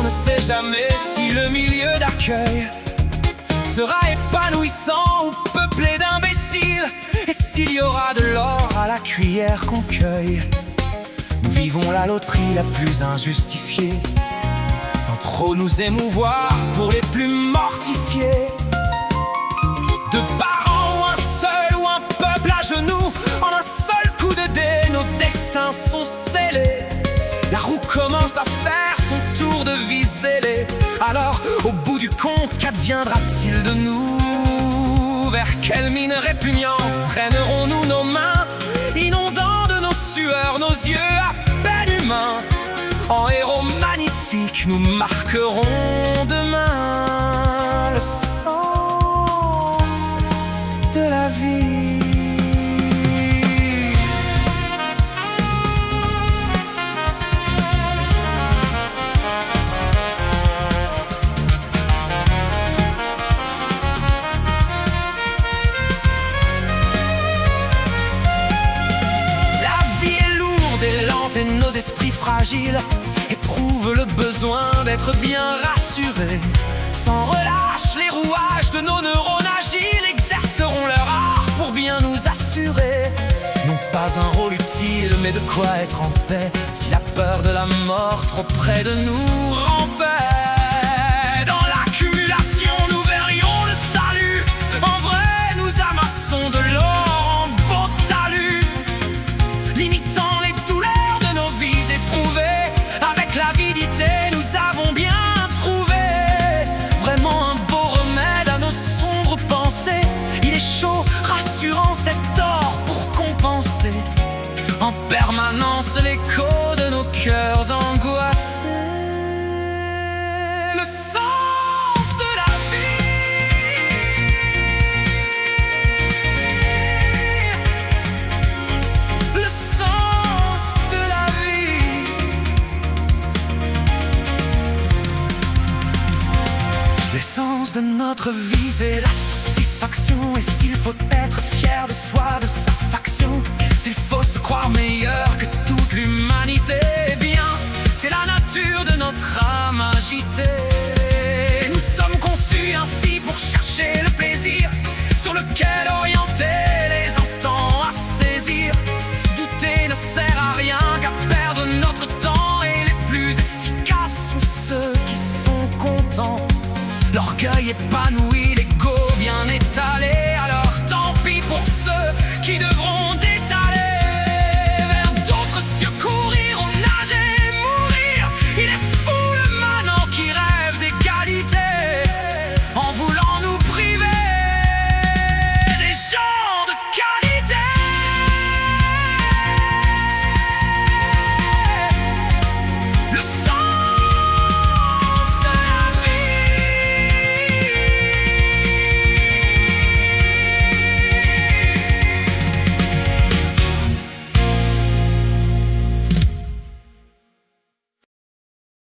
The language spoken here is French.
ne sait jamais si le milieu d'accueil sera épanouissant ou peuplé d'imbéciles, et s'il y aura de l'or à la cuillère qu'on cueille. Nous vivons la loterie la plus injustifiée, sans trop nous émouvoir pour les plus mortifiés. De parents ou un seul ou un peuple à genoux, en un seul coup de dé, nos destins sont scellés. La roue commence à faire son tour de vie zélée. Alors, au bout du compte, qu'adviendra-t-il de nous? Vers quelle mine répugnante traînerons-nous nos mains, inondant de nos sueurs nos yeux à peine humains? En héros magnifiques, nous marquerons demain le sens de la vie. Et nos esprits fragiles éprouvent le besoin d'être bien rassurés. Sans relâche, les rouages de nos neurones agiles exerceront leur art pour bien nous assurer. Non pas un rôle utile, mais de quoi être en paix, si la peur de la mort trop près de nous rampait. Dans l'accumulation, nous verrions le salut. En vrai, nous amassons de l'or en beau talus, limitant l'avidité. Nous avons bien trouvé vraiment un beau remède à nos sombres pensées. Il est chaud, rassurant cet or pour compenser en permanence l'écho de nos cœurs angoissés. Le sens de la vie, le sens de la vie. L'essence de notre vie, c'est la satisfaction. Et s'il faut être fier de soi, de sa faction, s'il faut se croire meilleur que toute l'humanité, eh bien, c'est la nature de notre âme agitée. Nous sommes conçus ainsi pour chercher le plaisir, sur lequel orienter les instants à saisir. Douter ne sert à rien qu'à perdre notre temps, et les plus efficaces sont ceux qui sont contents. L'orgueil épanoui, l'ego bien étalé. Alors tant pis pour ceux qui devront